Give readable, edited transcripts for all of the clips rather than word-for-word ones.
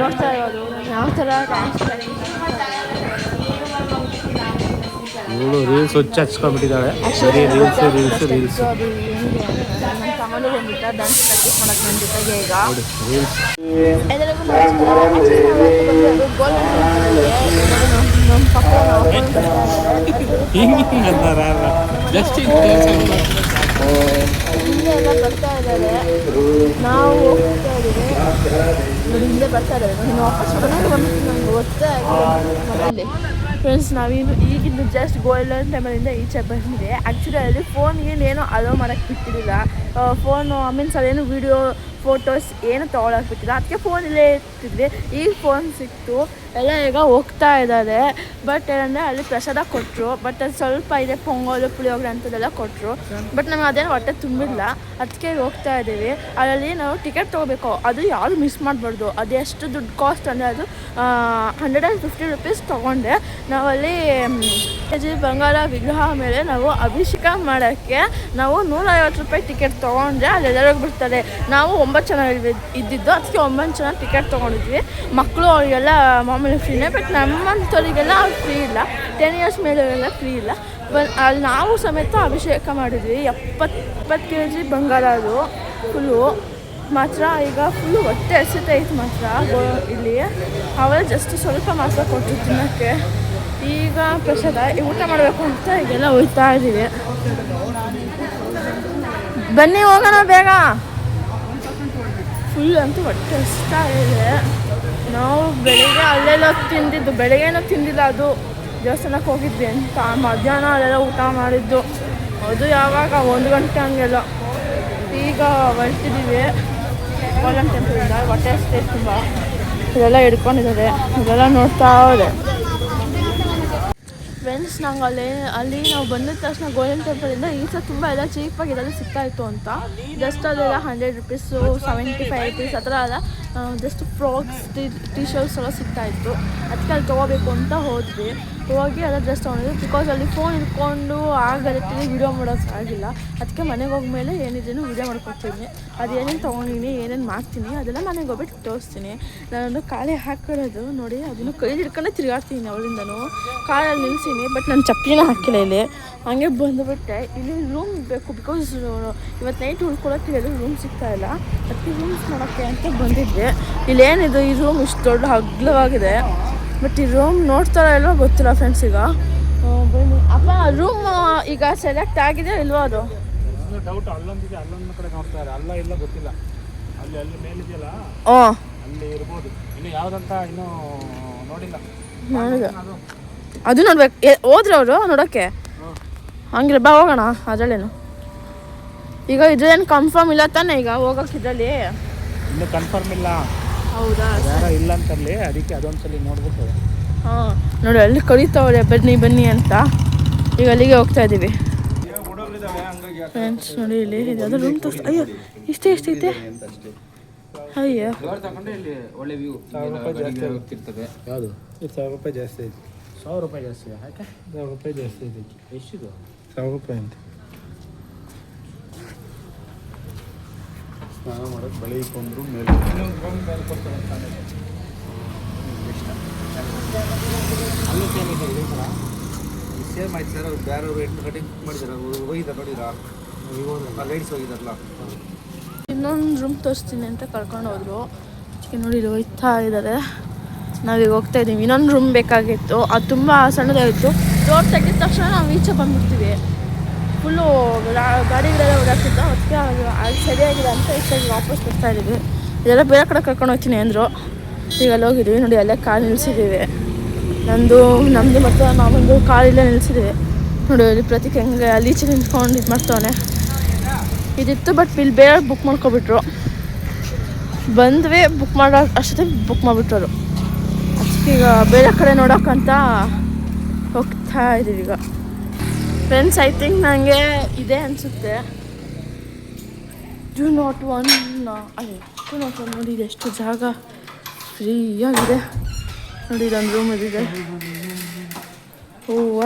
ನೋಡ್ತಾ ಇರೋದು ಯಾವ ಥರ ಡ್ಯಾನ್ಸ್ ಇವಳು ರೀಲ್ಸ್ ಹುಚ್ಚ ಹಚ್ಕೊಂಡ್ಬಿಟ್ಟಿದ್ದಾಳೆ. ಬರೀ ರೀಲ್ಸ್ ರೀಲ್ಸ್ ರೀಲ್ಸ್. ನನ್ನ ತಮ್ಮನೂ ಬಂದ್ಬಿಟ್ಟ ಡ್ಯಾನ್ಸ್ ಪ್ರಾಕ್ಟೀಸ್ ಮಾಡೋಕ್ಕೆ ನನ್ನ ಜೊತೆಗೆ ಈಗ ನೋಡಿ ರೀಲ್ಸ್. ಎಲ್ಲರಿಗೂ ನಮ್ಮ ಪಕ್ಕ ಹಿಂಗೆ ಜಸ್ಟ್ ಹಿಂದೆ ಎಲ್ಲ ಬರ್ತಾ ಇದ್ದಾರೆ. ನಾವು ಹೋಗ್ತಾ ಇದ್ದೀವಿ ನೋಡಿ, ಹಿಂದೆ ಬರ್ತಾ ಇದ್ದಾರೆ. ನಾನು ವಾಪಸ್ ಬಂದು ನನಗೆ ಗೊತ್ತೇ ಆಗಿದೆ. ಫ್ರೆಂಡ್ಸ್, ನಾವಿನ್ನು ಈಗಿಂದು ಜಸ್ಟ್ ಗೋಲ್ಡನ್ ಟೆಂಪಲಿಂದ ಈಚೆ ಬಂದಿದೆ. ಆ್ಯಕ್ಚುಲಿ ಅಲ್ಲಿ ಫೋನ್ಗೆ ಏನೋ ಅಲೋ ಮಾಡೋಕ್ಕೆ ಬಿಟ್ಟಿರಲಿಲ್ಲ. ಫೋನು ಮೀನ್ಸ್ ಅದೇನು ವೀಡಿಯೋ ಫೋಟೋಸ್ ಏನು ತೊಗೊಳಕ್ಕೆ ಬಿಟ್ಟಿಲ್ಲ. ಅದಕ್ಕೆ ಫೋನ್ ಇಲ್ಲೇ ಇರ್ತಿದ್ವಿ. ಈಗ ಫೋನ್ ಸಿಕ್ತು, ಎಲ್ಲ ಈಗ ಹೋಗ್ತಾ ಇದ್ದಾರೆ. ಬಟ್ ಏನಂದರೆ ಅಲ್ಲಿ ಪ್ರಸಾದ ಕೊಟ್ಟರು. ಬಟ್ ಅದು ಸ್ವಲ್ಪ ಇದೆ, ಪೊಂಗಲು ಪುಳಿಯೋಗರೆ ಅಂಥದ್ದೆಲ್ಲ ಕೊಟ್ಟರು. ಬಟ್ ನಮಗೆ ಅದೇನು ಹೊಟ್ಟೆ ತುಂಬಿಲ್ಲ. ಅದಕ್ಕೆ ಹೋಗ್ತಾ ಇದ್ದೀವಿ. ಅದರಲ್ಲಿ ನಾವು ಟಿಕೆಟ್ ತೊಗೋಬೇಕು. ಅದು ಯಾವುದು ಮಿಸ್ ಮಾಡಬಾರ್ದು. ಅದು ಎಷ್ಟು ದುಡ್ಡು ಕಾಸ್ಟ್ ಅಂದರೆ ಅದು 150 ರೂಪೀಸ್ ತೊಗೊಂಡೆ. ನಾವಲ್ಲಿ ಕೆಜಿ ಬಂಗಾರ ವಿಗ್ರಹ ಮೇಲೆ ನಾವು ಅಭಿಷೇಕ ಮಾಡೋಕ್ಕೆ ನಾವು 150 ರೂಪಾಯಿ ಟಿಕೆಟ್ ತೊಗೊಂಡ್ರೆ ಅಲ್ಲೆಲ್ಲರಿಗೂ ಬಿಡ್ತಾರೆ. ನಾವು 9 ಜನ ಇದ್ದಿದ್ದು, ಅದಕ್ಕೆ 9 ಜನ ಟಿಕೆಟ್ ತೊಗೊಂಡಿದ್ವಿ. ಮಕ್ಕಳು ಅವರಿಗೆಲ್ಲ ಮಾಮೂಲಿ ಫ್ರೀನೇ. ಬಟ್ ನಮ್ಮಂಥವರಿಗೆಲ್ಲ ಫ್ರೀ ಇಲ್ಲ. 10 ಇಯರ್ಸ್ ಮೇಲೆಲ್ಲ ಫ್ರೀ ಇಲ್ಲ. ಅಲ್ಲಿ ನಾವು ಸಮೇತ ಅಭಿಷೇಕ ಮಾಡಿದ್ವಿ. 70 ಕೆಜಿ ಬಂಗಾರ ಅದು ಫುಲ್ಲು ಮಾತ್ರ. ಈಗ ಫುಲ್ಲು ಹೊಟ್ಟೆ ಹಸಿತೈತೆ ಮಾತ್ರ ಇಲ್ಲಿ. ಅವೆಲ್ಲ ಜಸ್ಟ್ ಸ್ವಲ್ಪ ಮಾತ್ರ ಕೊಟ್ಟು ತಿನ್ನೋಕ್ಕೆ. ಈಗ ಪ್ರಸಾದ ಊಟ ಮಾಡಬೇಕು ಅಂತ ಈಗೆಲ್ಲ ಹೋಗ್ತಾ ಇದ್ದೀವಿ. ಬನ್ನಿ ಹೋಗೋಣ ಬೇಗ. ಫುಲ್ ಅಂತೂ ಹೊಟ್ಟೆ ಹಸ್ತಾ ಇದೆ. ನಾವು ಬೆಳಿಗ್ಗೆ ಅಲ್ಲೆಲ್ಲ ತಿಂದಿದ್ದು, ಬೆಳಗ್ಗೆನೂ ತಿಂದಿಲ್ಲ. ಅದು ದೇವಸ್ಥಾನಕ್ಕೆ ಹೋಗಿದ್ವಿ ಅಂತ. ಮಧ್ಯಾಹ್ನ ಅಲ್ಲೆಲ್ಲ ಊಟ ಮಾಡಿದ್ದು. ಅದು ಯಾವಾಗ 1 ಗಂಟೆ ಹಂಗೆಲ್ಲ. ಈಗ ಹೊರಟಿದ್ದೀವಿ ಗೋಲ್ಡನ್ ಟೆಂಪಲಿಂದ. ಹೊಟ್ಟೆ ಹಸ್ತೆ ತುಂಬ. ಇದೆಲ್ಲ ಹಿಡ್ಕೊಂಡಿದ್ದಾರೆ, ಇದೆಲ್ಲ ನೋಡ್ತಾ ಇದೆ. ಫ್ರೆಂಡ್ಸ್, ನಂಗೆ ಅಲ್ಲಿ ನಾವು ಬಂದಿದ ತಕ್ಷಣ ಗೋಲ್ಡನ್ ಟೆಂಪಲಿಂದ ಈ ಸಲ ತುಂಬ ಎಲ್ಲ ಚೀಪಾಗಿ ಇದೆಲ್ಲ ಸಿಗ್ತಾಯಿತ್ತು ಅಂತ. ಜಸ್ಟ್ ಅದೆಲ್ಲ 100 ರೂಪೀಸು 75 ರೂಪೀಸ್ ಆ ಥರ ಎಲ್ಲ ಜಸ್ಟ್ ಫ್ರಾಕ್ಸ್ ಟಿ ಶರ್ಟ್ಸ್ ಎಲ್ಲ ಸಿಗ್ತಾಯಿತ್ತು. ಅದಕ್ಕೆ ಅಲ್ಲಿ ತೊಗೋಬೇಕು ಅಂತ ಹೋದ್ವಿ. ಹೋಗಿ ಎಲ್ಲ ಡ್ರೆಸ್ ತೊಗೊಂಡಿದ್ವಿ. ಬಿಕಾಸ್ ಅಲ್ಲಿ ಫೋನ್ ಇಟ್ಕೊಂಡು ಆಗತ್ತೆ ವೀಡಿಯೋ ಮಾಡೋಕ್ಕಾಗಿಲ್ಲ. ಅದಕ್ಕೆ ಮನೆಗೆ ಹೋಗ್ಮೇಲೆ ಏನಿದೇನು ವೀಡಿಯೋ ಮಾಡ್ಕೊಡ್ತೀನಿ. ಅದು ಏನೇನು ತೊಗೊಂಡಿನಿ, ಏನೇನು ಮಾಡ್ತೀನಿ ಅದೆಲ್ಲ ಮನೆಗೆ ಹೋಗ್ಬಿಟ್ಟು ತೋರಿಸ್ತೀನಿ. ನಾನೊಂದು ಕಾಲೇ ಹಾಕಿರೋದು ನೋಡಿ, ಅದನ್ನು ಕೈ ಹಿಡ್ಕೊಂಡೆ ತಿರುಗಾಡ್ತೀನಿ ಅವಳಿಂದನೂ. ಕಾಲಲ್ಲಿ ನಿಲ್ಸೀನಿ, ಬಟ್ ನಾನು ಚಪ್ಪಲಿನ ಹಾಕಿಲ್ಲ ಇಲ್ಲಿ. ಹಂಗೆ ಬಂದುಬಿಟ್ಟೆ. ಇಲ್ಲಿ ರೂಮ್ ಬೇಕು. ಬಿಕಾಸ್ ಇವತ್ತು ನೈಟ್ ಉಳ್ಕೊಳ್ಳೋಕ್ಕೆ ಎಲ್ಲೂ ರೂಮ್ ಸಿಗ್ತಾಯಿಲ್ಲ. ಅದಕ್ಕೆ ರೂಮ್ಸ್ ನೋಡೋಕ್ಕೆ ಅಂತ ಬಂದಿದ್ದೆ. ಇಲ್ಲೇನಿದು ಈ ರೂಮ್ ಇಷ್ಟು ದೊಡ್ಡ ಅಗಲವಾಗಿದೆ. ಬಟ್ ಈ ರೂಮ್ ನೋಡ್ತಾರೋ ಎಲ್ಲೋ ಗೊತ್ತಿಲ್ಲ ಫ್ರೆಂಡ್ಸ್. ಈಗ ಬನ್ನಿ ಅಪ್ಪ, ರೂಮ್ ಈಗ ಸೆಲೆಕ್ಟ್ ಆಗಿದೆ ಇಲ್ವಾ? ಅದು ಡೌಟ್. ಅಲ್ಲೊಂದಿದೆ, ಅಲ್ಲೊಂದು ಕಡೆ ನೋಡ್ತಾರೆ. ಅಲ್ಲ ಇಲ್ಲ ಗೊತ್ತಿಲ್ಲ. ಅಲ್ಲಿ ಮೇಲಿದೆಯಲ್ಲ, ಅಲ್ಲಿ ಇರ್ಬೋದು. ಇನ್ನು ಯಾವುದಂತ ಇನ್ನೂ ನೋಡಿಲ್ಲ. ಅದು ನೋಡ್ಬೇಕು. ಹೋದ್ರೆ ಅವರು ನೋಡೋಕ್ಕೆ ಹಂಗಿಲ್ಲ. ಬಾ ಹೋಗೋಣ. ಅದರಲ್ಲೇನು ಈಗ ಇದ್ರೇನು ಕನ್ಫರ್ಮ್ ಇಲ್ಲ ತಾನೇ ಈಗ ಹೋಗೋಕೆ? ಇದರಲ್ಲಿ ಇನ್ನೂ ಕನ್ಫರ್ಮ್ ಇಲ್ಲ. ಹೌದಾ? ಯಾರೋ ಇಲ್ಲ ಅಂತಲ್ಲಿ, ಅದಕ್ಕೆ ಅದೊಂದ್ಸಲಿ ನೋಡ್ಬಿಟ್ಟು. ಹಾಂ ನೋಡಿ, ಅಲ್ಲಿ ಕರೀತಾವ್ರೆ ಬನ್ನಿ ಬನ್ನಿ ಅಂತ. ಈಗ ಅಲ್ಲಿಗೆ ಹೋಗ್ತಾ ಇದ್ದೀವಿ ಫ್ರೆಂಡ್ಸ್. ನೋಡಿ ಇಲ್ಲಿ ಅದು ರೂಮ್ ತೋರಿಸ್ತಾ. ಅಯ್ಯೋ ಇಷ್ಟೇ ಎಷ್ಟೈತೆ? ಅಯ್ಯೋ ಒಳ್ಳೆ ವ್ಯೂ. 1000 ರೂಪಾಯಿ ಜಾಸ್ತಿ ಐತಿ. 1000 ರೂಪಾಯಿ ಜಾಸ್ತಿ ಯಾಕೆ? 1000 ರೂಪಾಯಿ ಜಾಸ್ತಿ ಐತಿ. ಎಷ್ಟಿದು? 1000 ರೂಪಾಯಿ ಅಂತ. ಸ್ನಾನ ಮಾಡೋಕ್ಕೆ ಬೆಳಿಕೊಂಡ್ರು ಮೇಲೆ ಕೊಡ್ತಾರೆ. ಅಲ್ಲೂ ಸೇಮ್ ಇದೆ ಸೇಮ್ ಆಯ್ತು ಸರ್. ಅವ್ರು ಬೇರೆಯವರು 8 ಗಂಟೆಗೆ ಬುಕ್ ಮಾಡಿದ್ದಾರೆ. ಹೋಗಿದ್ದಾರೆ ನೋಡಿರಾ? ಲೈಟ್ಸ್ ಹೋಗಿದ್ದಾರಲ್ಲ. ಇನ್ನೊಂದು ರೂಮ್ ತೋರಿಸ್ತೀನಿ ಅಂತ ಕರ್ಕೊಂಡು ಹೋದ್ರು. ನೋಡಿ ಇಲ್ಲಿ ಹೋಗ್ತಾ ಇದ್ದಾರೆ. ನಾವೀಗ ಹೋಗ್ತಾ ಇದ್ದೀವಿ. ಇನ್ನೊಂದು ರೂಮ್ ಬೇಕಾಗಿತ್ತು. ಅದು ತುಂಬ ಸಣ್ಣದಾಗಿತ್ತು. ಡೋರ್ ತೆಗೆದ ತಕ್ಷಣ ನಾವು ಈಚೆ ಬಂದುಬಿಡ್ತೀವಿ. ಫುಲ್ಲು ಗಾಡಿಗಳೆಲ್ಲ ಓಡಾಡ್ತಿತ್ತು. ಅದಕ್ಕೆ ಅಲ್ಲಿ ಸರಿಯಾಗಿದೆ ಅಂತ ಇಷ್ಟಾಗಿ ವಾಪಸ್ ಬರ್ತಾ ಇದ್ದೀವಿ. ಇದೆಲ್ಲ ಬೇರೆ ಕಡೆ ಕರ್ಕೊಂಡು ಹೋಗ್ತೀನಿ ಅಂದರು. ಈಗ ಅಲ್ಲಿ ಹೋಗಿದ್ದೀವಿ. ನೋಡಿ ಅಲ್ಲೇ ಕಾರ್ ನಿಲ್ಲಿಸಿದ್ದೀವಿ. ನಮ್ಮದು ಮತ್ತು ನಾವೊಂದು ಕಾರಿಲ್ಲೇ ನಿಲ್ಲಿಸಿದ್ದೀವಿ. ನೋಡಿ ಅಲ್ಲಿ ಪ್ರತೀಕ್ ಹೆಂಗೆ ಅಲ್ಲಿ ಈಚೆ ನಿಂತ್ಕೊಂಡು ಇದು ಮಾಡ್ತಾನೆ. ಇದಿತ್ತು ಬಟ್ ಇಲ್ಲಿ ಬೇರೆ ಬುಕ್ ಮಾಡ್ಕೊಬಿಟ್ರು. ಬಂದ್ವಿ ಬುಕ್ ಮಾಡೋ ಅಷ್ಟೊತ್ತಿಗೆ ಬುಕ್ ಮಾಡಿಬಿಟ್ರು. ಅದಕ್ಕೆ ಈಗ ಬೇರೆ ಕಡೆ ನೋಡೋಕ್ಕಂತ ಹೋಗ್ತಾ ಇದ್ದೀವಿ ಈಗ ಫ್ರೆಂಡ್ಸ್. ಐ ಥಿಂಕ್ ನನಗೆ ಇದೆ ಅನಿಸುತ್ತೆ. ಟು ನಾಟ್ ಒನ್ ನೋಡಿ, ಇದು ಎಷ್ಟು ಜಾಗ ಫ್ರೀಯಾಗಿದೆ ನೋಡಿ. ಇದೊಂದು ರೂಮ್ ಇದಿದೆ. ಹೂವ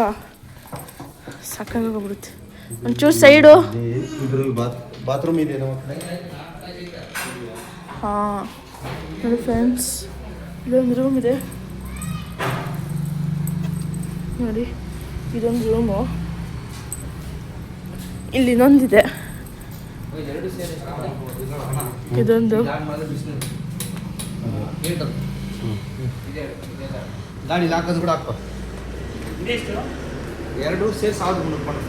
ಸಾಕಾಗೋಗ್ಬಿಡುತ್ತೆ. ಒಂಚೂರು ಸೈಡು ಬಾತ್ರೂಮ್ ಇದೆ. ಹಾಂ ನೋಡಿ ಫ್ರೆಂಡ್ಸ್, ಇಲ್ಲೊಂದು ರೂಮ್ ಇದೆ ನೋಡಿ, ಇದೊಂದು ರೂಮು, ಇಲ್ಲಿ ಇನ್ನೊಂದಿದೆ, ಇದೊಂದು ಗಾಡಿ ಹಾಕೋದು ಕೂಡ ಹಾಕೋ. ಎರಡು ಸೇರಿ 1300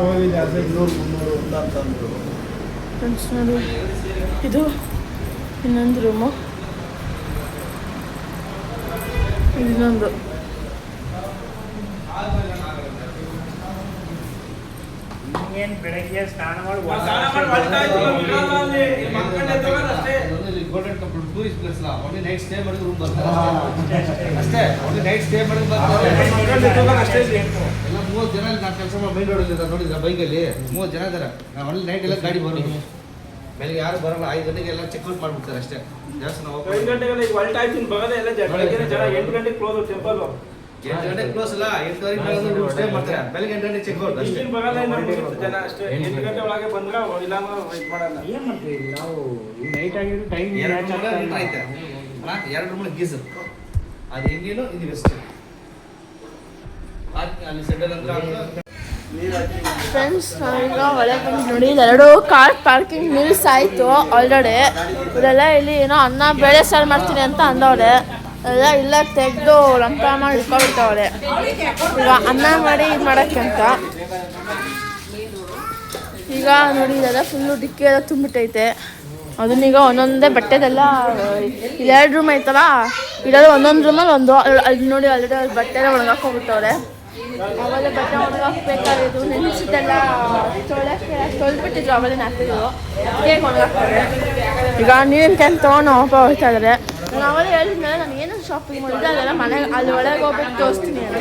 ಹೋಗಿದೆ. 1500 ಅಂತಂದ್ರು. ಫ್ರೆಂಡ್ಸ್ ನೋಡಿ, ಇದು ಇನ್ನೊಂದು ರೂಮು, ಇನ್ನೊಂದು ಬೆಳಗ್ಗೆ ಸ್ನಾನ ಮಾಡಿ ಗೋಲ್ಡನ್ ಟೆಂಪಲ್ ಟೂರಿಸ್ಟ್ ಪ್ಲೇಸ್ ಅಲ್ಲ, ಒಳ್ಳೆ ನೈಟ್ ಸ್ಟೇ ಮಾಡಿ ರೂಮ್ ಬರ್ತಾರೆ ಅಷ್ಟೇ. ಒಳ್ಳೆ ನೈಟ್ ಸ್ಟೇ ಮಾಡಿ ಬರ್ತಾರೆ ಎಲ್ಲ 30 ಜನ. ನಾನು ಕೆಲಸ ಮಾಡಿ ಮೈನ್ ರೋಡ್ ನೋಡಿದ್ರೆ ಬೈಕಲ್ಲಿ 30 ಜನ ಇದ್ದಾರೆ. ನಾವು ಒಳ್ಳೆ ನೈಟ್ ಎಲ್ಲ ಗಾಡಿ ಬರೋದು, ಬೆಳಿಗ್ಗೆ ಯಾರು ಬರಲ್ಲ. 5 ಗಂಟೆಗೆ ಎಲ್ಲ ಚೆಕ್ಔಟ್ ಮಾಡ್ಬಿಡ್ತಾರೆ ಅಷ್ಟೇ. ದೇವಸ್ಥಾನ 5 ಗಂಟೆಗೆಲ್ಲ ಈಗ ಒಳ್ಳೆ ಟೈಮ್ ಬರೋದೇ ಎಲ್ಲ ಜನ 8 ಗಂಟೆಗೆ ಕ್ಲೋಸ್ ಟೆಂಪಲ್. 8 ಗಂಟೆಗೆ ಕ್ಲೋಸ್ ಅಲ್ಲ, 8:30 ಸ್ಟೇ ಮಾಡ್ತಾರೆ. ಬೆಳಿಗ್ಗೆ 8 ಗಂಟೆಗೆ ಚೆಕ್ಔಟ್ ಅಷ್ಟೇ. ಬರಲ್ಲ ಜನ ಅಷ್ಟೇ. 8 ಗಂಟೆ ಒಳಗೆ ಬಂದ್ರೆ ಇಲ್ಲ ವೆಯ್ಟ್ ಮಾಡಲ್ಲ. ಏನು ಮಾಡ್ತೀವಿ ನಾವು, ಈ ನೈಟ್ ಆಗಿರೋ ಟೈಮ್ 2 ಐತೆ ಅಣ್ಣ. 2 ರೂಮ್ ಗೀಸರ್, ಅದು ಇಂಡಿಯನು, ಇದು ವೆಸ್ಟ್. ಅಲ್ಲಿ ಸೆಟಲ್ ಅಂತ ಫ್ರೆಂಡ್ಸ್, ನಾವೀಗ ಒಳಗೆ ಬಂದು ನೋಡಿ, ಎರಡು ಕಾರ್ ಪಾರ್ಕಿಂಗ್ ಮಿಲ್ಸ್ ಆಯಿತು ಆಲ್ರೆಡಿ. ಇವರೆಲ್ಲ ಇಲ್ಲಿ ಏನೋ ಅನ್ನ ಬೇಳೆ ಸಾರು ಮಾಡ್ತೀನಿ ಅಂತ ಅಂದವ್ರೆ. ಎಲ್ಲ ಇಲ್ಲ ತೆಗೆದು ಲಂಪ ಮಾಡಿ ಇಟ್ಕೊಬಿಟ್ಟವ್ರೆ. ಈಗ ಅನ್ನ ಮಾಡಿ ಇದು ಮಾಡೋಕ್ಕೆ ಅಂತ. ಈಗ ನೋಡಿ, ಇದೆಲ್ಲ ಫುಲ್ಲು ಡಿಕ್ಕಿ ಎಲ್ಲ ತುಂಬಿಟ್ಟೈತೆ. ಅದನ್ನೀಗ ಒಂದೊಂದೇ ಬಟ್ಟೆದೆಲ್ಲ, ಇಲ್ಲಿ 2 ರೂಮ್ ಐತಲ್ಲ, ಇರೋದು ಒಂದೊಂದು ರೂಮಲ್ಲಿ ಒಂದು. ಅಲ್ಲಿ ನೋಡಿ ಆಲ್ರೆಡಿ ಅಲ್ಲಿ ಬಟ್ಟೆಲ್ಲ ಒಣಗಾಕೊಂಡ್ಬಿಟ್ಟವ್ರೆ. ಆಮೇಲೆ ಬಟ್ಟೆ ಒಣಗಾಕ್ಬೇಕಾಗಿದ್ದು ನೆನೆಸಿದ್ದೆಲ್ಲ ತೊಳೆದ್ಬಿಟ್ಟಿದ್ರು, ಆಮೇಲೆ ಹಾಕ್ತಿದ್ರು, ಹೇಗೆ ಒಣಗಾಕ್ತಾರೆ. ಈಗ ನೀರಿನ ಕ್ಯಾನ್ ತೊಗೊಂಡು ವಾಪಸ್ ಹೋಗ್ತಾ ಇದ್ದಾರೆ. ನಾನು ಆಮೇಲೆ ಹೇಳಿದ್ಮೇಲೆ ನಾನು ಏನೇನು ಶಾಪಿಂಗ್ ಮಾಡಿದ್ದೆ ಅದೆಲ್ಲ ಮನೆಗೆ ಅಲ್ಲಿ ಒಳಗೆ ಹೋಗ್ಬಿಟ್ಟು ತೋರಿಸ್ತೀನಿ ಅಂತ.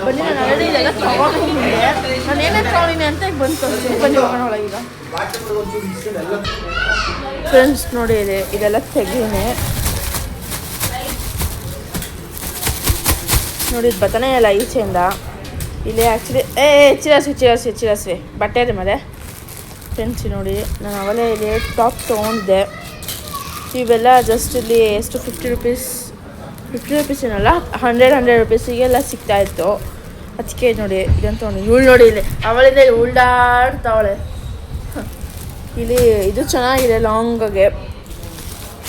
ಬನ್ನಿ, ನಾನು ಆಲ್ರೆಡಿ ಇದೆಲ್ಲ ತೊಗೊಂಡಿದ್ದೆ. ನಾನು ಏನೇನು ತೊಗೊಂಡಿನಿ ಅಂತ ಈಗ ಬಂದು ತೋರಿಸ್ತೀನಿ. ಬನ್ನಿ ಹೋಗೋಣ ಒಳಗೀಗ. ಫ್ರೆಂಡ್ಸ್ ನೋಡಿ, ಇದೆಲ್ಲ ತೆಗೀನಿ ನೋಡಿ, ಇದು ಬತಾನೆ ಇಲ್ಲ ಈಚೆಯಿಂದ. ಇಲ್ಲಿ ಆ್ಯಕ್ಚುಲಿ ಚಿರಾಸಿ ಬಟ್ಟೆ ಇದೆ ಮೇಲೆ. ಫ್ರೆಂಡ್ಸ್ ನೋಡಿ, ನಾನು ಅವಲೇ ಇಲ್ಲಿ ಟಾಪ್ ತೊಗೊಂಡಿದ್ದೆ. ಇವೆಲ್ಲ ಜಸ್ಟ್ ಇಲ್ಲಿ ಎಷ್ಟು 50 ರುಪೀಸ್ ಏನಲ್ಲ, 100 ರುಪೀಸಿಗೆಲ್ಲ ಸಿಗ್ತಾಯಿತ್ತು. ಅದಕ್ಕೆ ನೋಡಿ ಇದನ್ನು ತೊಗೊಂಡು. ಇವಳು ನೋಡಿ, ಇಲ್ಲಿ ಅವಳಿಂದ ಇಲ್ಲಿ ಉಲ್ಡಾಡ್ತಾವಳೆ. ಇಲ್ಲಿ ಇದು ಚೆನ್ನಾಗಿದೆ ಲಾಂಗಾಗೆ.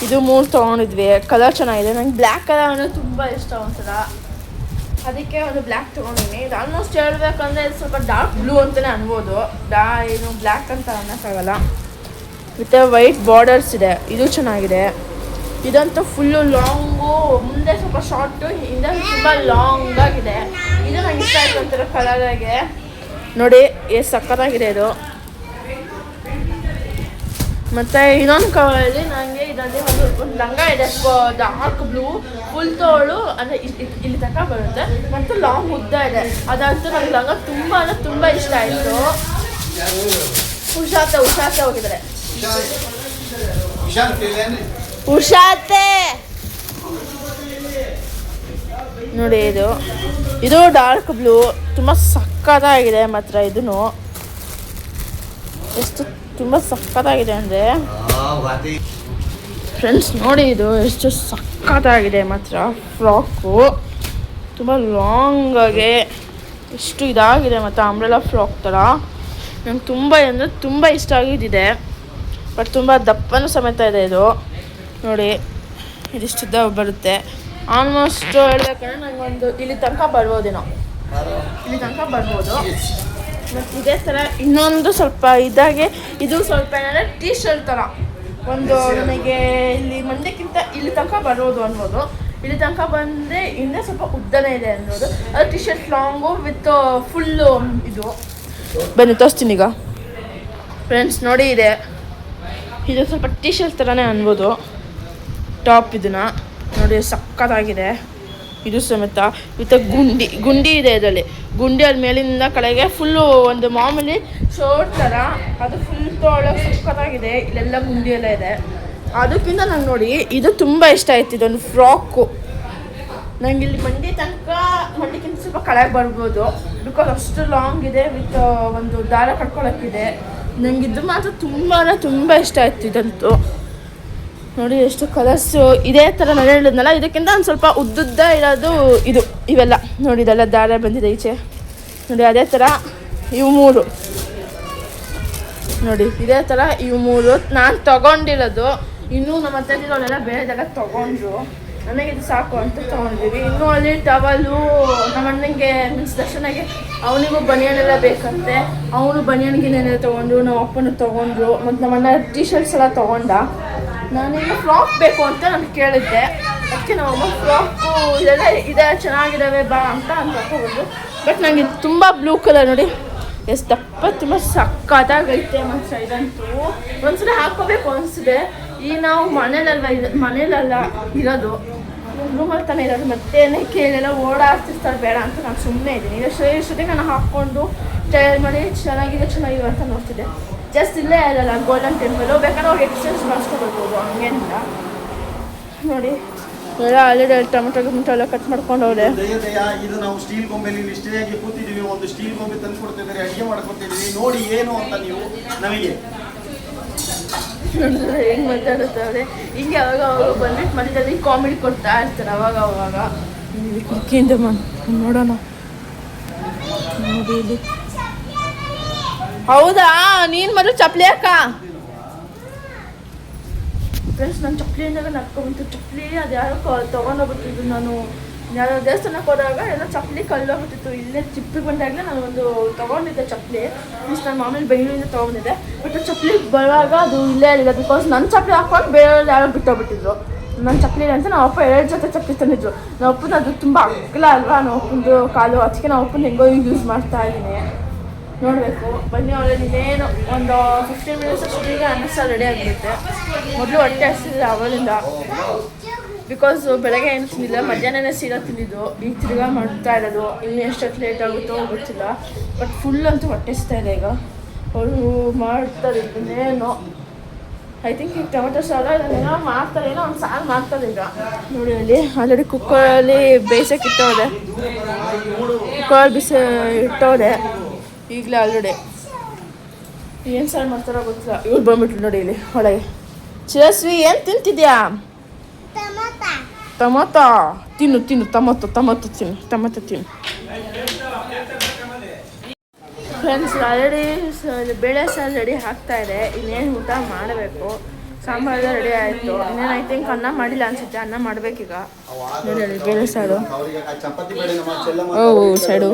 ಇದು 3 ತೊಗೊಂಡಿದ್ವಿ. ಕಲರ್ ಚೆನ್ನಾಗಿದೆ. ನಂಗೆ ಬ್ಲ್ಯಾಕ್ ಕಲರ್ ಅಂದರೆ ತುಂಬ ಇಷ್ಟ ಒಂಥರ, ಅದಕ್ಕೆ ಒಂದು ಬ್ಲ್ಯಾಕ್ ತೊಗೊಂಡಿನಿ. ಇದು ಆಲ್ಮೋಸ್ಟ್ ಹೇಳ್ಬೇಕಂದ್ರೆ ಇದು ಸ್ವಲ್ಪ ಡಾರ್ಕ್ ಬ್ಲೂ ಅಂತಲೇ ಅನ್ಬೋದು. ಏನು ಬ್ಲ್ಯಾಕ್ ಅಂತ ಅನ್ನೋಕ್ಕಾಗಲ್ಲ. ವಿತ್ ವೈಟ್ ಬಾರ್ಡರ್ಸ್ ಇದೆ. ಇದು ಚೆನ್ನಾಗಿದೆ. ಇದಂತೂ ಫುಲ್ಲು ಲಾಂಗು, ಮುಂದೆ ಸ್ವಲ್ಪ ಶಾರ್ಟು, ಹಿಂದೆ ತುಂಬ ಲಾಂಗಾಗಿದೆ. ಇದು ನಂಗೆ ಇಷ್ಟ ಆಯಿತು ಒಂಥರ ಕಲರಾಗೆ. ನೋಡಿ ಎಷ್ಟು ಸಕ್ಕತ್ತಾಗಿದೆ ಇದು. ಮತ್ತು ಇನ್ನೊಂದು ಕವರಲ್ಲಿ ನನಗೆ ಇದರಲ್ಲಿ ಒಂದು ಲಂಗ ಇದೆ, ಡಾರ್ಕ್ ಬ್ಲೂ, ಫುಲ್ ತೋಳು, ಅಂದರೆ ಇಲ್ಲಿ ತನಕ ಬರುತ್ತೆ, ಮತ್ತು ಲಾಂಗ್ ಉದ್ದ ಇದೆ. ಅದಂತೂ ನನಗೆ ಲಂಗ ತುಂಬ ಅಂದರೆ ತುಂಬ ಇಷ್ಟ ಆಯಿತು. ಉಷಾತೆ ಹೋಗಿದ್ದಾರೆ. ಉಷಾತೆ ನೋಡಿ, ಇದು ಡಾರ್ಕ್ ಬ್ಲೂ, ತುಂಬ ಸಕ್ಕತ್ತಾಗಿದೆ ಮಾತ್ರ. ಇದೂ ಎಷ್ಟು ತುಂಬ ಸಕ್ಕತ್ತಾಗಿದೆ ಅಂದರೆ ಫ್ರೆಂಡ್ಸ್ ನೋಡಿ, ಇದು ಎಷ್ಟು ಸಕ್ಕತ್ತಾಗಿದೆ ಮಾತ್ರ. ಫ್ರಾಕು ತುಂಬ ಲಾಂಗಾಗಿ ಎಷ್ಟು ಇದಾಗಿದೆ ಮತ್ತು ಅಂಬ್ರೆಲಾ ಫ್ರಾಕ್ ಥರ. ನಂಗೆ ತುಂಬ ಅಂದರೆ ತುಂಬ ಇಷ್ಟ ಆಗಿದ್ದಿದೆ. ಬಟ್ ತುಂಬ ದಪ್ಪನೂ ಸಮೇತ ಇದೆ ಇದು. ನೋಡಿ ಇದಿಷ್ಟುದ್ದ ಬರುತ್ತೆ. ಆಲ್ಮೋಸ್ಟ್ ಹೇಳ್ಬೇಕಂದ್ರೆ ನನಗೊಂದು ಇಲ್ಲಿ ತನಕ ಬರ್ಬೋದೇನೋ, ಮತ್ತು ಇದೇ ಥರ ಇನ್ನೊಂದು ಸ್ವಲ್ಪ ಇದಾಗೆ, ಇದು ಸ್ವಲ್ಪ ಏನಂದರೆ ಟೀ ಶರ್ಟ್ ಥರ ಒಂದು ನನಗೆ ಇಲ್ಲಿ ಮಂಡ್ಯಕ್ಕಿಂತ ಇಲ್ಲಿ ತನಕ ಬರೋದು ಅನ್ಬೋದು. ಇಲ್ಲಿ ತನಕ ಬಂದರೆ ಇನ್ನೂ ಸ್ವಲ್ಪ ಉದ್ದನೇ ಇದೆ ಅನ್ನೋದು. ಅದು T shirt long with full ಇದು. ಬನ್ನಿ ತೋರಿಸ್ತೀನಿ ಈಗ. ಫ್ರೆಂಡ್ಸ್ ನೋಡಿ, ಇದು ಸ್ವಲ್ಪ ಟಿ ಶರ್ಟ್ ಥರನೇ ಅನ್ಬೋದು ಟಾಪ್. ಇದನ್ನು ನೋಡಿ ಸಕ್ಕತ್ತಾಗಿದೆ. ಇದು ಸಮೇತ ವಿತ್ ಗುಂಡಿ ಇದೆ. ಇದರಲ್ಲಿ ಗುಂಡಿ ಅದ ಮೇಲಿಂದ ಕೆಳಗೆ ಫುಲ್ಲು ಒಂದು ಮಾಮೂಲಿ ಶರ್ಟ್ ಥರ, ಅದು ಫುಲ್ ತೊಗೊಳಕ್ಕೆ ಸಕ್ಕತ್ತಾಗಿದೆ. ಇಲ್ಲೆಲ್ಲ ಗುಂಡಿ ಎಲ್ಲ ಇದೆ. ಅದಕ್ಕಿಂತ ನಂಗೆ ನೋಡಿ ಇದು ತುಂಬ ಇಷ್ಟ ಆಯ್ತು. ಇದೊಂದು ಫ್ರಾಕು ನಂಗೆ ಇಲ್ಲಿ ಮಂಡಿಕ್ಕಿಂತ ಸ್ವಲ್ಪ ಕೆಳಗೆ ಬರ್ಬೋದು, ಬಿಕಾಸ್ ಅಷ್ಟು ಲಾಂಗ್ ಇದೆ, ವಿತ್ ಒಂದು ದಾರ ಕಟ್ಕೊಳ್ಳೋಕ್ಕಿದೆ. ನನಗೆ ಇದು ಮಾತ್ರ ತುಂಬ ಇಷ್ಟ ಆಯ್ತು. ಇದಂತೂ ನೋಡಿ ಎಷ್ಟು ಕಲರ್ಸು ಇದೇ ಥರ ನಾನು ಹೇಳಿದ್ನಲ್ಲ, ಇದಕ್ಕಿಂತ ಒಂದು ಸ್ವಲ್ಪ ಉದ್ದುದ್ದ ಇರೋದು ಇದು ಇವೆಲ್ಲ ನೋಡಿ, ಇದೆಲ್ಲ ದಾರ ಬಂದಿದೆ ಈಚೆ ನೋಡಿ. ಅದೇ ಥರ ಇವು 3 ನೋಡಿ, ಇದೇ ಥರ ಇವು 3 ನಾನು ತೊಗೊಂಡಿರೋದು. ಇನ್ನೂ ನಮ್ಮ ಅತ್ತೆಲ್ಲ ಬೇರೆದಾಗ ತೊಗೊಂಡ್ರು, ನನಗೆ ಇದು ಸಾಕು ಅಂತ ತೊಗೊಂಡಿದ್ದೀವಿ. ಇನ್ನೂ ಅಲ್ಲಿ ಟವಲು ನಮ್ಮ ಅಣ್ಣನಿಗೆ ಮೀನ್ಸ್ ದರ್ಶನಗೆ ಅವನಿಗೂ ಬನಿಯನೆಲ್ಲ ಬೇಕಂತೆ, ಅವನು ಬನಿಯನ್ಗಿನೆಲ್ಲ ತೊಗೊಂಡ್ರು, ನಮ್ಮ ಅಪ್ಪನ ತೊಗೊಂಡ್ರು, ಮತ್ತು ನಮ್ಮ ಅಣ್ಣ ಟೀ ಶರ್ಟ್ಸ್ ಎಲ್ಲ ತೊಗೊಂಡ. ನಾನೀಗ ಫ್ರಾಕ್ ಬೇಕು ಅಂತ ನಾನು ಕೇಳಿದ್ದೆ, ಅದಕ್ಕೆ ನಮ್ಮಮ್ಮ ಫ್ರಾಕು ಇದೆಲ್ಲ ಇದೆ ಚೆನ್ನಾಗಿದ್ದಾವೆ ಬಾ ಅಂತ ತಗೊಂಡು. ಬಟ್ ನನಗೆ ತುಂಬ ಬ್ಲೂ ಕಲರ್ ನೋಡಿ ಎಷ್ಟು ದಪ್ಪ ತುಂಬ ಸಕ್ಕತ್ತಾಗೈತೆ ಮನುಷ್ಯ. ಇದಂತೂ ಒಂದ್ಸಲ ಹಾಕ್ಕೋಬೇಕು ಅನಿಸಿದೆ. ಈ ನಾವು ಮನೇಲೆಲ್ಲ ಇರೋದು, ರೂಮಲ್ಲಿ ತಾನೇ ಇರೋದು, ಮತ್ತೇನೆ ಕೇಳೆಲ್ಲ ಓಡಾಡ್ತಿರ್ತಾರೆ ಬೇಡ ಅಂತ ನಾನು ಸುಮ್ಮನೆ ಇದ್ದೀನಿ. ಈಗ ಶ್ರೇಷ್ಠತೆ ನಾನು ಹಾಕ್ಕೊಂಡು ಟ್ರಯಲ್ ಮಾಡಿ ಚೆನ್ನಾಗಿದೆ ಅಂತ ನೋಡ್ತಿದ್ದೆ. ಜಸ್ಟ್ ಇಲ್ಲೇ ಅಲ್ಲ ಗೋಲ್ಡನ್ ಟೆಂಪಲು, ಬೇಕಾದ್ರೆ ಅವ್ರು ಎಕ್ಸ್ಚೇಂಜ್ ಮಾಡಿಸ್ಕೊಬರ್ಬೋದು, ಹಂಗೇನಿಲ್ಲ. ನೋಡಿ ಎಲ್ಲ ಆಲ್ರೆಡಿ ಟೊಮೆಟೊ ಎಲ್ಲ ಕಟ್ ಮಾಡ್ಕೊಂಡವ್ರೆ. ಇದು ನಾವು ಸ್ಟೀಲ್ ಗೊಂಬೆಲಿ ಇಷ್ಟೇಯಾಗಿ ಕೂತಿದ್ದೀವಿ, ಒಂದು ಸ್ಟೀಲ್ ಗೊಂಬೆ ತಂದು ಕೊಡ್ತಿದ್ದಾರೆ, ಅಡುಗೆ ಮಾಡ್ಕೊತಿದ್ದೀವಿ, ನೋಡಿ ಏನು ಅಂತ ನೀವು ನಮಗೆ ಹೆಂಗೆ ಮಾತಾಡುತ್ತವ್ರೆ. ಹಿಂಗೆ ಅವಾಗ ಅವಾಗ ಬಂದ್ಬಿಟ್ಟು ಮಧ್ಯದಲ್ಲಿ ಕಾಮಿಡಿ ಕೊಡ್ತಾ ಇರ್ತಾರೆ ಅವಾಗ ಕುಕ್ಕಿಂದ ನೋಡೋಣ. ನೋಡಿ ಇಲ್ಲಿ ಹೌದಾ, ನೀನು ಮೊದಲು ಚಪ್ಪಲಿ ಅಕ್ಕ ಫ್ರೆಂಡ್ಸ್. ನಾನು ಚಪ್ಪಲಿ ಅಂದಾಗ ನಡ್ಕೊಂಡ್ಬಿಟ್ಟು ಚಪ್ಪಲಿ ಅದು ಯಾರೋ ತೊಗೊಂಡೋಗ್ಬಿಟ್ಟಿದ್ದು. ನಾನು ಯಾರೋ ದೇವಸ್ಥಾನಕ್ಕೆ ಹೋದಾಗ ಎಲ್ಲ ಚಪ್ಪಲಿ ಕಲ್ಲೋಗ್ಬಿಟ್ಟಿತ್ತು. ಇಲ್ಲೇ ಚಿಪ್ಪಿಗೆ ಬಂದಾಗಲೇ ನಾನು ಒಂದು ತೊಗೊಂಡಿದ್ದೆ ಚಪ್ಪಲಿ, ಮೀನ್ಸ್ ನನ್ನ ಮಾಮೂಲಿ ಬೆಂಗಳೂರಿಂದ ತೊಗೊಂಡಿದ್ದೆ. ಬಟ್ ಚಪ್ಪಲಿ ಬರುವಾಗ ಅದು ಇಲ್ಲೇ ಇಲ್ಲ, ಬಿಕಾಸ್ ನನ್ನ ಚಪ್ಪಲಿ ಹಾಕೊಂಡು ಬೇರೆಯವ್ರು ಯಾರೋ ಬಿಟ್ಟೋಗ್ಬಿಟ್ಟಿದ್ರು. ನನ್ನ ಚಪ್ಪಲಿ ಅಂತ ನಾವು ಅಪ್ಪ 2 ಜೊತೆ ಚಪ್ಪಲಿ ತಂದಿದ್ರು. ನಾವು ಅಪ್ಪನ ಅದು ತುಂಬ ಅಗ್ಲ ಅಲ್ವಾ ನಾವು ಅಪ್ಪಂದು ಕಾಲು, ಅದಕ್ಕೆ ನಾವು ಅಪ್ಪನ ಹೆಂಗೋ ಯೂಸ್ ಮಾಡ್ತಾ ಇದ್ದೀನಿ. ನೋಡಬೇಕು ಬನ್ನಿ. ಅವಳೇ ಇನ್ನೇನು ಒಂದು 15 ಮಿನಿಟ್ಸ್ ಅಷ್ಟಿಗೆ ಅನ್ನ ಸಾರು ರೆಡಿ ಆಗಿರುತ್ತೆ. ಮೊದಲು ಹೊಟ್ಟೆ ಹಸಿದ್ರೆ ಅವಳಿಂದ, ಬಿಕಾಸ್ ಬೆಳಗ್ಗೆ ಏನು ತಿಂದಿಲ್ಲ, ಮಧ್ಯಾಹ್ನನೇ ಸೀರಾ ತಿಂದಿದ್ದು. ಈಗ ತಿರ್ಗಾ ಮಾಡ್ತಾ ಇರೋದು, ಇನ್ನು ಎಷ್ಟೊತ್ತು ಲೇಟ್ ಆಗುತ್ತೋ ಗೊತ್ತಿಲ್ಲ. ಬಟ್ ಫುಲ್ ಅಂತೂ ಹೊಟ್ಟೆ ಹಸ್ತಾ ಇದೆ. ಈಗ ಅವರು ಮಾಡ್ತಾರೆ ಇನ್ನೇನು, ಐ ಥಿಂಕ್ ಈಗ ಟೊಮೆಟೊ ಸಾರು ಇದನ್ನೇನೋ ಮಾಡ್ತಾರೇನೋ, ಒಂದು ಸಾರು ಮಾಡ್ತಾರೆ ಈಗ. ನೋಡಿ ಅಲ್ಲಿ ಆಲ್ರೆಡಿ ಕುಕ್ಕರಲ್ಲಿ ಬೇಯಿಸೋಕೆ ಇಟ್ಟವ್ರೆ, ಕುಕ್ಕರಲ್ಲಿ ಇಟ್ಟವ್ರೆ ಈಗಲೇ ಆಲ್ರೆಡಿ. ಏನು ಸಾರು ಮಾಡ್ತಾರೋ ಗೊತ್ತಿಲ್ಲ. ಇವ್ರು ಬಂದ್ಬಿಟ್ಲು ನೋಡಿ ಇಲ್ಲಿ ಒಳಗೆ. ಚಿರಸ್ವಿ ಏನು ತಿಂತಿದ್ಯಾ? ಟೊಮೊಟೊ ತಿನ್ನು ಟೊಮೊಟೊ ತಿನ್ನು. ಫ್ರೆಂಡ್ಸ್ ಆಲ್ರೆಡಿ ಬೇಳೆ ಸಾರು ರೆಡಿ ಆಗ್ತಾ ಇದೆ. ಇನ್ನೇನು ಊಟ ಮಾಡಬೇಕು. ಸಾಂಬಾರೆಲ್ಲ ರೆಡಿ ಆಯಿತು. ಇನ್ನೇನು ಐ ಥಿಂಕ್ ಅನ್ನ ಮಾಡಿಲ್ಲ ಅನ್ಸುತ್ತೆ, ಅನ್ನ ಮಾಡಬೇಕೀಗ. ನೋಡಿ ಅಲ್ಲಿ ಬೇಳೆ ಸಾರು, ಓ ಸೈಡು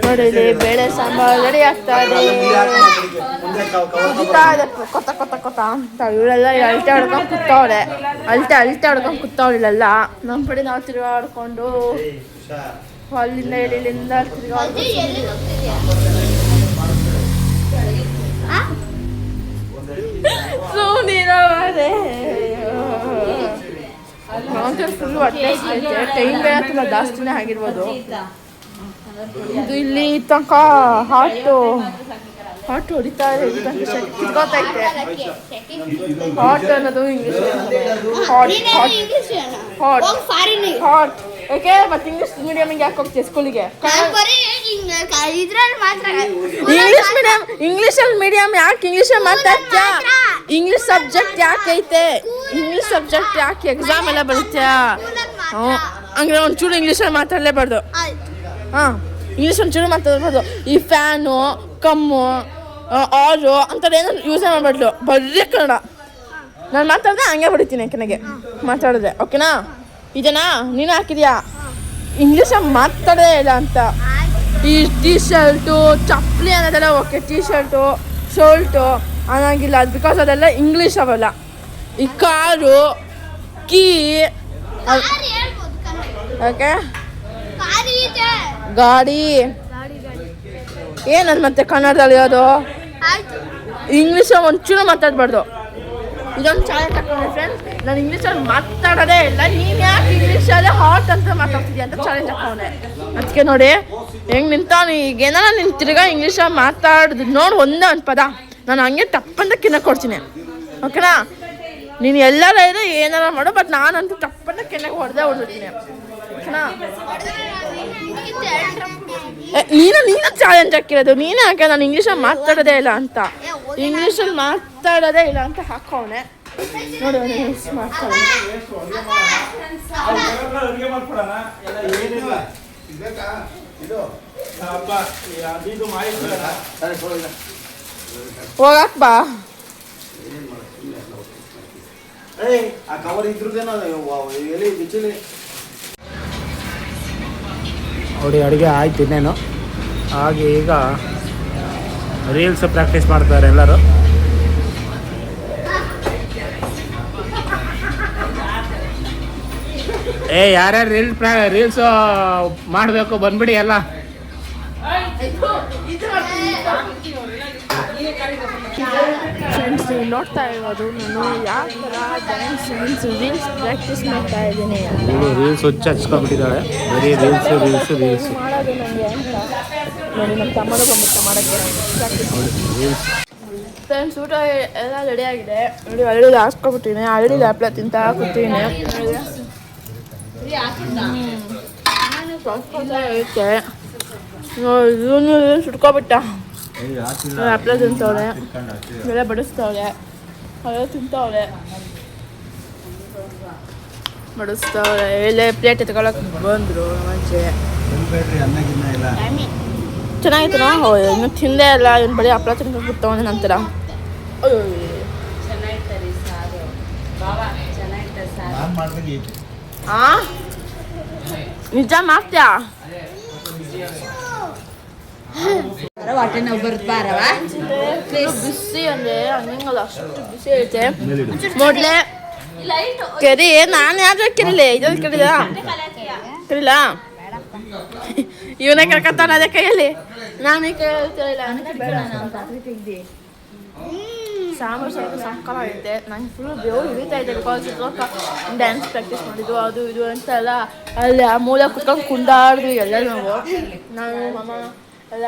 ನೋಡಿ ಇಲ್ಲಿ ಬೇಳೆ ಸಾಂಬಾರು ರೆಡಿ ಆಗ್ತಾ ಇದೆ. ಕುದಿತಾ ಇದೆ ಕೊತ್ತ ಅಂತ. ಇವಳೆಲ್ಲ ಅಲ್ಟೆ ಹೊಡ್ಕೊಂಡು ಕೂತವ್ರೆ, ಅಲ್ಟೆ ಹೊಡ್ಕೊಂಡು ಕೂತವ್ರಿಲ್ಲ. ನಮ್ಮ ಕಡೆ ನಾವು ತಿರುಗಾಡ್ಕೊಂಡು ಅಲ್ಲಿಂದ ಇಲ್ಲಿಂದ ಫುಲ್ ಹೊಟ್ಟೆ ಟೈಮ್ ಬೇರೆ ತುಂಬ ಜಾಸ್ತಿನೇ ಆಗಿರ್ಬೋದು. ಇದು ಇಲ್ಲಿ ತನಕ ಹಾಟು ಹೊಡಿತಾ ಇದೆ, ಕಿತ್ಕೋತೈತೆ. ಹಾಟ್ ಅನ್ನೋದು ಇಂಗ್ಲೀಷ್, ಹಾಟ್ ಯಾಕೆ ಮತ್ತೆ ಇಂಗ್ಲೀಷ್ ಮೀಡಿಯಮಿಗೆ ಯಾಕೆ ಹೋಗ್ತೀಯ ಸ್ಕೂಲಿಗೆ? ಇಂಗ್ಲೀಷಲ್ಲಿ ಮೀಡಿಯಂ ಯಾಕೆ ಇಂಗ್ಲೀಷಲ್ಲಿ ಮಾತಾಡ್ತೀಯ? ಇಂಗ್ಲೀಷ್ ಸಬ್ಜೆಕ್ಟ್ ಯಾಕೆ ಐತೆ? ಇಂಗ್ಲೀಷ್ ಸಬ್ಜೆಕ್ಟ್ ಯಾಕೆ ಎಕ್ಸಾಮ್ ಎಲ್ಲ ಬರುತ್ತಾ? ಹಂಗೆ ಒಂಚೂರು ಇಂಗ್ಲೀಷಲ್ಲಿ ಮಾತಾಡಲೇಬಾರ್ದು. ಹಾಂ, ಇಂಗ್ಲೀಷ್ ಒಂಚೂರು ಮಾತಾಡ್ಬಾರ್ದು. ಈ ಫ್ಯಾನು, ಕಮ್ಮು, ಆರು ಅಂಥದ್ದು ಏನೋ ಯೂಸೇ ಮಾಡಬಾರ್ದು. ಬರೀ ಕನ್ನಡ. ನಾನು ಮಾತಾಡಿದ್ರೆ ಹಂಗೆ ಹೊಡಿತೀನಿ ನನಗೆ ಮಾತಾಡಿದ್ರೆ, ಓಕೆನಾ? ಇದನಾ ನೀನು ಹಾಕಿದ್ಯಾ? ಇಂಗ್ಲೀಷಲ್ಲಿ ಮಾತಾಡೋದೇ ಇಲ್ಲ ಅಂತ. ಈ ಟೀ ಶರ್ಟು ಚಪ್ಪಲಿ ಅನ್ನೋದೆಲ್ಲ ಓಕೆ, ಟೀ ಶರ್ಟು ಶರ್ಟು ಅನ್ನೋಂಗಿಲ್ಲ, ಅದು ಬಿಕಾಸ್ ಅದೆಲ್ಲ ಇಂಗ್ಲೀಷ್ ಅವಲ್ಲ. ಈ ಕಾರು, ಕೀ, ಓಕೆ, ಗಾಡಿ ಏನದು ಮತ್ತೆ ಕನ್ನಡದಲ್ಲಿ ಅದು ಇಂಗ್ಲೀಷಲ್ಲಿ ಒಂಚೂರು ಮಾತಾಡಬಾರ್ದು. ಇದೊಂದು ಚಾಲೆಂಜ್ ಹಾಕೊಂಡೆ ಫ್ರೆಂಡ್ಸ್. ನಾನು ಇಂಗ್ಲೀಷಲ್ಲಿ ಮಾತಾಡೋದೇ ಇಲ್ಲ, ನೀನು ಯಾಕೆ ಇಂಗ್ಲೀಷಲ್ಲೇ ಹಾಟ್ ಅಂತ ಮಾತಾಡ್ತಿದ್ಯಾ ಅಂತ ಚಾಲೆಂಜ್ ಹಾಕೊಂಡೆ. ಅದಕ್ಕೆ ನೋಡಿ ಹೆಂಗೆ ನಿಂತವನು. ಈಗ ಏನಾರ ನೀನು ತಿರ್ಗಾ ಇಂಗ್ಲೀಷಲ್ಲಿ ಮಾತಾಡಿದ್ ನೋಡು ಒಂದೇ ಒಂದು ಪದ, ನಾನು ಹಂಗೆ ತಪ್ಪಂತ ಕಿನ್ನ ಕೊಡ್ತೀನಿ, ಓಕೆನಾ? ನೀನು ಎಲ್ಲರ ಇದೆ ಏನಾರ ಮಾಡು, ಬಟ್ ನಾನಂತೂ ತಪ್ಪಂತ ಕೆನ್ನಕ್ಕೆ ಹೊಡೆದಿರ್ತೀನಿ, ಓಕೆನಾ? ನೀನು ಚಾಲೆಂಜ್ ಹಾಕಿರೋದು, ನೀನೇ ಹಾಕಿ ನಾನು ಇಂಗ್ಲೀಷಲ್ಲಿ ಮಾತಾಡೋದೇ ಇಲ್ಲ ಅಂತ, ಇಂಗ್ಲೀಷಲ್ಲಿ ಮಾತಾಡೋದೇ ಇಲ್ಲ ಅಂತ ಹಾಕೋನೆ. ನೋಡಿ ಮಾಡ್ತಾರೆ. ಅಡುಗೆ ಮಾಡ್ಕೊಡೋಣ ಎಲ್ಲ ಏನಿಲ್ಲ ಇದು ಅಪ್ಪ ಅದು ಮಾಹಿತಿ ಹೋಗಕ್ ಬಾ. ಆ ಕವರ್ ಇದ್ರದ್ದೇನೋ ಎಲೆ ಬಿಚ್ಚಲಿ. ನೋಡಿ ಅಡುಗೆ ಆಯ್ತು ಇನ್ನೇನು. ಹಾಗೆ ಈಗ ರೀಲ್ಸ್ ಪ್ರಾಕ್ಟೀಸ್ ಮಾಡ್ತಾರೆ ಎಲ್ಲರೂ. ಯಾರ್ಯಾರು ರೀಲ್ಸ್ ಮಾಡಬೇಕು ಬಂದ್ಬಿಡಿ ಎಲ್ಲ. ಫ್ರೆಂಡ್ಸ್ ನೀವು ನೋಡ್ತಾ ಇರೋದು ನಾನು ಯಾವ ಥರ ಡ್ಯಾನ್ಸ್ ರೀಲ್ಸ್ ಪ್ರಾಕ್ಟೀಸ್ ಮಾಡ್ತಾ ಇದ್ದೀನಿ. ರೀಲ್ಸ್ ಹಚ್ಕೊಂಡ್ಬಿಟ್ಟಿದ್ದಾಳೆ, ಬರೀ ರೀಲ್ಸ್ ರೀಲ್ಸ್ ರೀಲ್ಸ್ ಮಾಡೋದು ನನಗೆ ಅಂತ ನೋಡಿ. ನಮ್ಮ ತಮ್ಮನೂ ಬಂದ್ಬಿಟ್ಟು ಮಾಡೋಕ್ಕೆ ಪ್ರಾಕ್ಟೀಸ್ ರೀಲ್ಸ್. ಫ್ರೆಂಡ್ಸ್ ಊಟ ಎಲ್ಲ ರೆಡಿ ಆಗಿದೆ ನೋಡಿ. ಹಳ್ಳಿಲಿ ಹಾಕ್ಕೊಬಿಟ್ಟಿನಿ, ಹಳ್ಳಿಲಿ ಹಪ್ಪಳ ತಿಂತ ಕೂತೀನಿ. ಐತೆ ಇವನು ಸುಟ್ಕೊಬಿಟ್ಟ. ಹಪ್ಪಳ ತಿಂತವಳೆ, ಬೆಳೆ ಬಡಿಸ್ತವಳೆ, ಅವೆಲ್ಲ ತಿಂತವಳೆ, ಬಡಿಸ್ತವಳೆ. ಎಲೆ ಪ್ಲೇಟ್ ಎತ್ಕೊಳಕ್ಕೆ ಬಂದರು ಮುಂಚೆ. ಚೆನ್ನಾಗಿತ್ತು ನಾ. ಇನ್ನು ತಿಂದೇ ಇಲ್ಲ, ಇವ್ನು ಬರೀ ಹಪ್ಪಳ ತಿನ್ಕೊಂಡು ಕೂತವನೆ ನಂತರ. ನಿಜ ಮಾಡ್ತೀಯಾ? ಬಿಸಿ ಅಂದ್ರೆ ಹಂಗಲ್ಲ, ಅಷ್ಟು ಬಿಸಿ ಐತೆ. ಮೊದ್ಲೇ ಕೆರಿ ನಾನು ಯಾವ್ದು ಕೆರಿಲಿ ಇದೊಂದು ಕೆರಿದ ಕೆರಿಲ್ಲ. ಇವನೇ ಕರ್ಕತ್ತಾನ ಅದೇ ಕೈಯಲ್ಲಿ. ನಾನು ಕೇಳ್ತಿಲ್ಲ. ಸಾಂಬಾರು ಸ್ವಲ್ಪ ಸಕ್ಕತ್ತಾಗೈತೆ. ನಂಗೆ ಫುಲ್ ಬೇವು ಹಿಡಿತಾ ಇದೆ. ಬಿಕಾಸ್ ಡ್ಯಾನ್ಸ್ ಪ್ರಾಕ್ಟೀಸ್ ಮಾಡಿದ್ದು ಅದು ಇದು ಅಂತ ಎಲ್ಲ ಅಲ್ಲಿ ಆ ಮೂಲೆ ಕುತ್ಕೊಂಡು ಕುಂದಾಡಿದ್ವಿ ಎಲ್ಲ ನಾವು. ಮಮ್ಮ ಎಲ್ಲ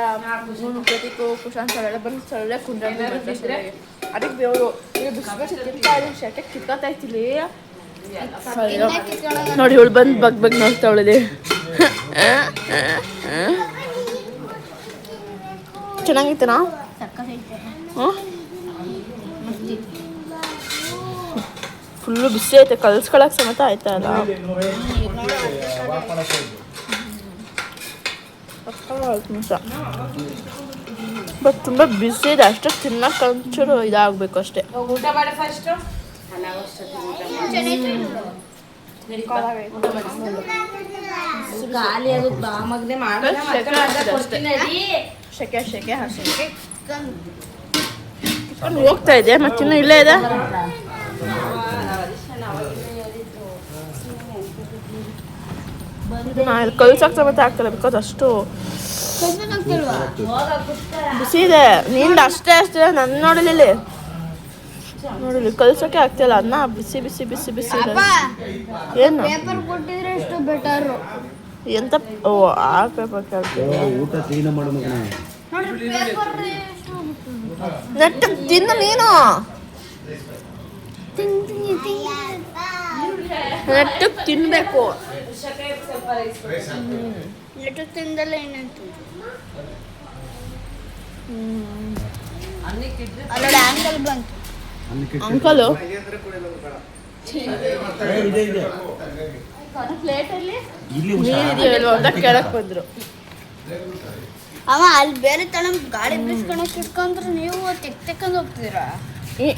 ಪ್ರತೀಕು ಕುಶಾಂತ್ ಅವೆಲ್ಲ ಬಂದು ಸೊಳ್ಳೆ ಕುಂದಾಡಿದ್ವಿ. ಅದಕ್ಕೆ ಬೇವರು ಈಗ ಬಿಸ್ಬಿಟ್ಟು ತಿಂತಾ ಇದ್ದೀನಿ. ಶೆಕೆ ಕಿತ್ಕೊತಾಯ್ತಿಲ್ಲಿ ನೋಡಿ. ಇವಳು ಬಂದು ಬಗ್ ನೋಡ್ತಾವಳಿದೆ. ಚೆನ್ನಾಗಿತ್ತನಾ? ಹ್ಞೂ ಫುಲ್ಲು ಬಿಸಿ ಐತೆ. ಕಲ್ಸ್ಕೊಳಕ್ಕೆ ಸಮೇತ ಆಯ್ತಾ ಅಲ್ಲ. ಬಟ್ ತುಂಬ ಬಿಸಿ ಇದೆ. ಅಷ್ಟೇ ತಿನ್ನಕ್ಕೆ ಒಂಚೂರು ಇದಾಗಬೇಕು ಅಷ್ಟೇ. ಊಟ ಮಾಡಿ ಫಸ್ಟ್ ಖಾಲಿ ಅದು ಬಾಮಗ್ನೆ ಶೆಕೆ ಶೆಕೆ ಹಸಿ ಹೋಗ್ತಾ ಇದೆ. ಮತ್ತಿನ್ನೂ ಇಲ್ಲೇ ಇದೆ. ಕಲ್ಸಕ್ಕೆ ಸಮೇತ ಆಗ್ತಲ್ಲ. ಬಿಕಾಸ್ ಅಷ್ಟು ಬಿಸಿ ಇದೆ. ನಿಂದು ಅಷ್ಟೇ ನನ್ನ ನೋಡಲಿಲ್ಲ ನೋಡಿಲಿ ಕಲ್ಸೋಕೆ ಆಗ್ತಿಲ್ಲ. ಅನ್ನ ಬಿಸಿ ಬಿಸಿ ಬಿಸಿ ಬಿಸಿ ಏನು ಎಂತ? ಓ ಆ ಪೇಪರ್ ಕೇಳ್ತೀನಿ. ನೆಟ್ಟು ತಿನ್ನು ನೀನು. ನೆಟ್ಟಕ್ಕೆ ತಿನ್ಬೇಕು. ನೆಟ್ಟು ತಿಂದಲ್ಲ ಏನಂತ ಅಂಕಲು ಪ್ಲೇಟಲ್ಲಿ ನೀರಿದೆಯಲ್ವ ಅಂತ ಕೇಳಕ್ ಬಂದ್ರು. ಅವ ಅಲ್ಲಿ ಬೇರೆ ತನ ಗಾಡಿ ಬೀಳ್ಸ್ಕೊಳಕ್ ಇಟ್ಕೊಂಡ್ರೆ ನೀವು ತೆಕ್ಕೊಂಡು ಹೋಗ್ತೀರಾ?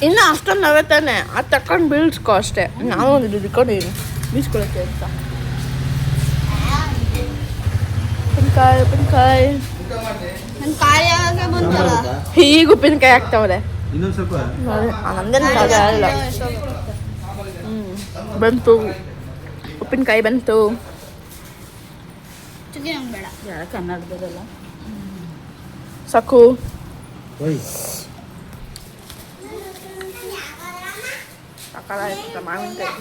ಇನ್ನು ಅಷ್ಟೊಂದು ನಾವೇ ತಾನೆ ಅದು ತಕೊಂಡು ಬೀಳ್ಸ್ಕೊ ಅಷ್ಟೇ. ನಾವು ಒಂದು ಇಟ್ಕೊಂಡು ಬೀಳ್ಸ್ಕೊಳಕ್ಕೆ ಅಂತ. ಉಪ್ಪಿನಕಾಯಿ ಉಪ್ಪಿನಕಾಯಿ ನನ್ನ ಕಾಯಿ ಯಾವಾಗ ಬಂತಲ್ಲ ಈಗ ಉಪ್ಪಿನಕಾಯಿ ಹಾಕ್ತಾವ್ರೆ. ಇನ್ನೊಂದು ಸ್ವಲ್ಪ ನಮ್ದೇನು ಕಾಯಿ ಆಗಿಲ್ಲ. ಬಂತು ಉಪ್ಪಿನಕಾಯಿ ಬಂತು. ಬೇಡ ಕನ್ನಡದಲ್ಲ ಸಾಕು. ಸಕ್ಕತ್ತಾಗಿತ್ತು ಮಾವಿನಕಾಯಿ.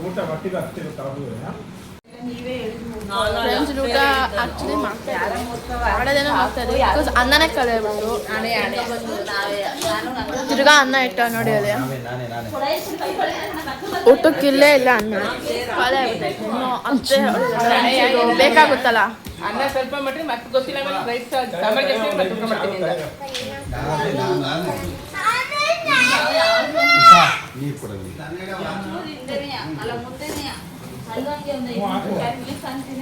ಊಟ ಮಟ್ಟಿಗೆ ಆಗ್ತಿರುತ್ತೆ. ಫ್ರೆಂಡ್ಸ್ ಊಟ ಆಕ್ಚುಲಿ ಮಾಡೋದೇನೋ ಮಾಡ್ತಾರೆ. ಬಿಕಾಸ್ ಅನ್ನನೇ ಕಳೆ ಬಂದು ತಿರ್ಗಾ ಅನ್ನ ಇಟ್ಟ ನೋಡಿ. ಅದೇ ಊಟಕ್ಕಿಲ್ಲೇ ಇಲ್ಲ ಅನ್ನ ಖಾಲಿ ಆಗುತ್ತೆ. ಇನ್ನು ಅಷ್ಟೇ ಬೇಕಾಗುತ್ತಲ್ಲ ಅನ್ನ ಸ್ವಲ್ಪ ಮಾಡ್ರಿ ಮತ್ತೆ ಗೊತ್ತಿಲ್ಲ ಆಮೇಲೆ ರೈಸ್ ಸಾಂಬಾರ್ ಜಾಸ್ತಿ ಮತ್ತೆ ಊಟ ಮಾಡ್ತೀನಿ ಅಂತ. ನೀರು ಕೊಡಲಿ ಅಲ್ಲ ಮುದ್ದೆನೆಯ ಅಲ್ಲೊಂಗೆ ಒಂದು 5 ಮಿನಿಟ್ಸ್ ಅಂತೀನಿ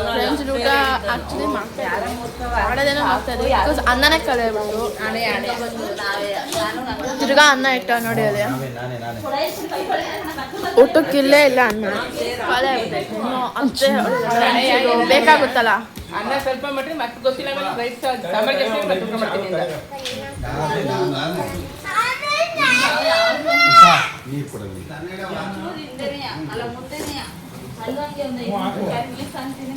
ಫ್ರೆಂಡ್ಸ್ ಊಟ ಆಕ್ಚುಲಿ ಮಾಡೋದೇನೋ ಮಾಡ್ತಾರೆ ಬಿಕಾಸ್ ಅನ್ನನೇ ಕಳೆ ಬಂದು ತಿರ್ಗಾ ಅನ್ನ ಇಟ್ಟ ನೋಡಿ ಅದೇ ಊಟಕ್ಕಿಲ್ಲೇ ಇಲ್ಲ ಅನ್ನ ಖಾಲಿ ಆಗ್ಬಿಟ್ಟೈತೆ. ಇನ್ನು ಅಷ್ಟೇ ಬೇಕಾಗುತ್ತಲ್ಲ. ಅನ್ನ ಸ್ವಲ್ಪ ಮಾಡ್ರಿ ಮತ್ತೆ ಗೊತ್ತಿಲ್ಲ ಆಮೇಲೆ ರೈಸ್ ಸಾಂಬಾರ್ ಜಾಸ್ತಿ ಮತ್ತೆ ಊಟ ಮಾಡ್ತೀನಿ ಅಂತ. ನೀರು ಕೊಡಲಿ ಅಲ್ಲ ಮುದ್ದೆನೆಯ ಅಲ್ಲೊಂಗೆ ಒಂದು 5 ಮಿನಿಟ್ಸ್ ಅಂತೀನಿ